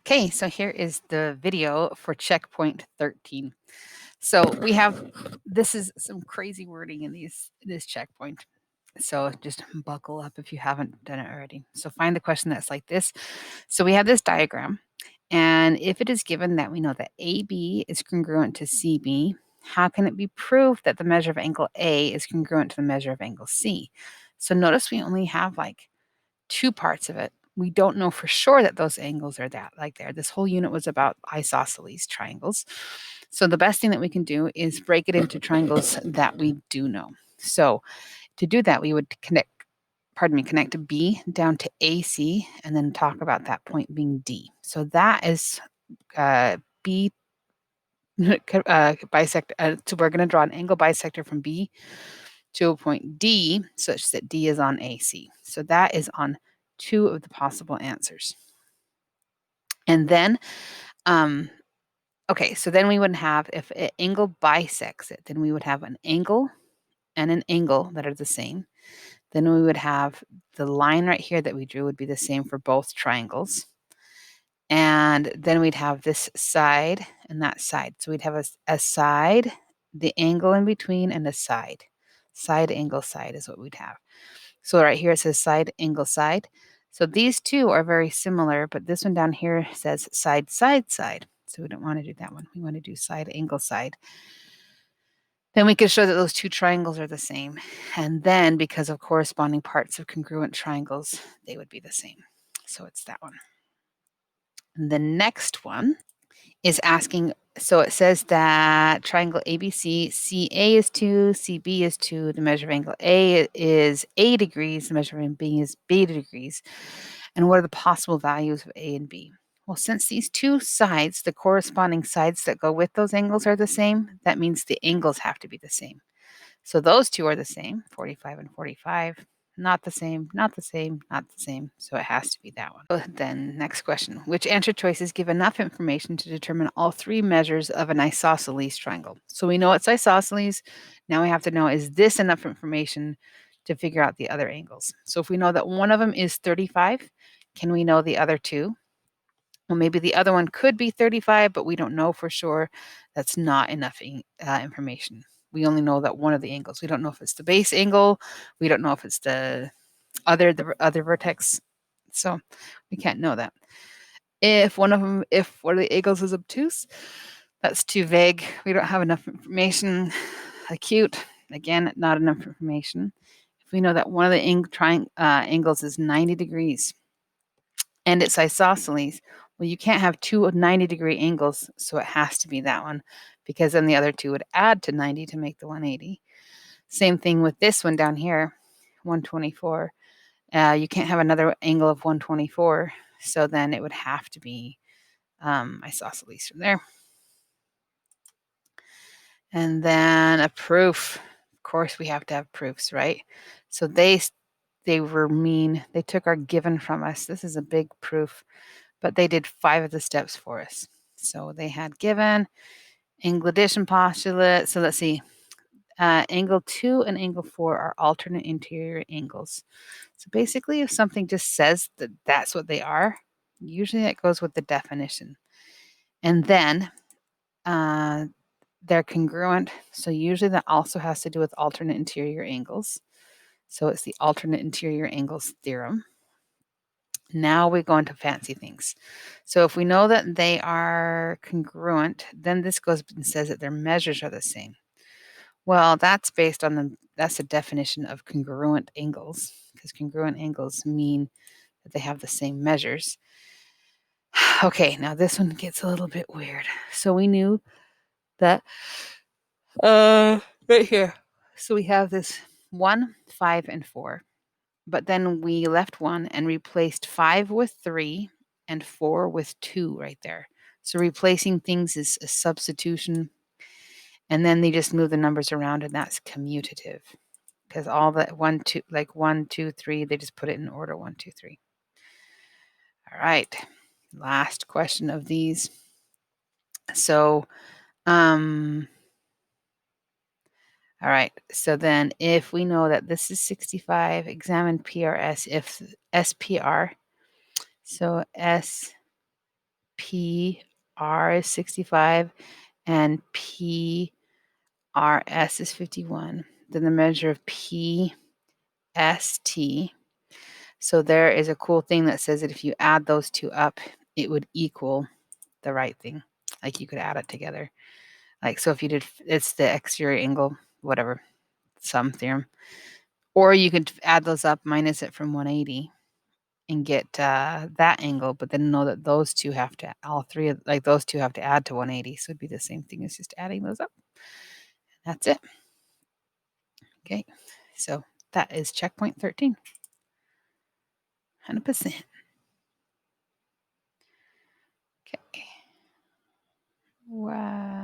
Okay, so here is the video for checkpoint 13. So we have, this is some crazy wording in this checkpoint. So just buckle up if you haven't done it already. So find the question that's like this. So we have this diagram, and if it is given that we know that AB is congruent to CB, how can it be proved that the measure of angle A is congruent to the measure of angle C? So notice we only have like two parts of it. We don't know for sure that those angles are that like there. This whole unit was about isosceles triangles. So the best thing that we can do is break it into triangles that we do know. So to do that, we would connect B down to AC and then talk about that point being D. So that is B bisect. So we're going to draw an angle bisector from B to a point D such that D is on AC. So that is on two of the possible answers. And then, okay, so then we would have, if an angle bisects it, then we would have an angle and an angle that are the same. Then we would have the line right here that we drew would be the same for both triangles. And then we'd have this side and that side. So we'd have a side, the angle in between, and a side. Side, angle, side is what we'd have. So right here it says side, angle, side. So these two are very similar, but this one down here says side, side, side. So we don't want to do that one. We want to do side, angle, side. Then we can show that those two triangles are the same. And then because of corresponding parts of congruent triangles, they would be the same. So it's that one. And the next one is asking, so it says that triangle ABC, CA is 2, CB is 2, the measure of angle A is A degrees, the measure of B is B degrees. And what are the possible values of A and B? Well, since these two sides, the corresponding sides that go with those angles are the same, that means the angles have to be the same. So those two are the same, 45 and 45. Not the same, not the same, not the same. So it has to be that one. Then next question. Which answer choices give enough information to determine all three measures of an isosceles triangle? So we know it's isosceles. Now we have to know, is this enough information to figure out the other angles? So if we know that one of them is 35, can we know the other two? Well, maybe the other one could be 35, but we don't know for sure. That's not enough information. We only know that one of the angles. We don't know if it's the base angle. We don't know if it's the other vertex. So we can't know that. If one of the angles is obtuse, that's too vague. We don't have enough information. Acute, again, not enough information. If we know that one of the angles is 90 degrees and it's isosceles, well, you can't have two 90-degree angles, so it has to be that one, because then the other two would add to 90 to make the 180. Same thing with this one down here, 124. You can't have another angle of 124, so then it would have to be isosceles from there. And then a proof. Of course, we have to have proofs, right? So they were mean. They took our given from us. This is a big proof, but they did 5 of the steps for us. So they had given, angle addition postulate. So let's see. Angle 2 and angle 4 are alternate interior angles. So basically, if something just says that that's what they are, usually that goes with the definition. And then they're congruent. So usually that also has to do with alternate interior angles. So it's the alternate interior angles theorem. Now we go into fancy things. So if we know that they are congruent, then this goes and says that their measures are the same. Well, that's based on that's the definition of congruent angles, because congruent angles mean that they have the same measures. Okay, now this one gets a little bit weird. So we knew that right here. So we have this 1, 5, and 4. But then we left 1 and replaced 5 with 3 and 4 with 2 right there. So replacing things is a substitution. And then they just move the numbers around, and that's commutative. Because all that 1, 2, like 1, 2, 3, they just put it in order 1, 2, 3. All right. Last question of these. So, all right. So then if we know that this is 65, examine PRS if SPR. So SPR PR is 65 and PRS is 51. Then the measure of PST. So there is a cool thing that says that if you add those two up, it would equal the right thing. Like you could add it together. Like, so if you did, it's the exterior angle, whatever, sum theorem. Or you could add those up, minus it from 180 and get that angle, but then know that those two have to, all three of, like those two have to add to 180. So it'd be the same thing as just adding those up. That's it. Okay. So that is checkpoint 13. 100%. Okay. Wow.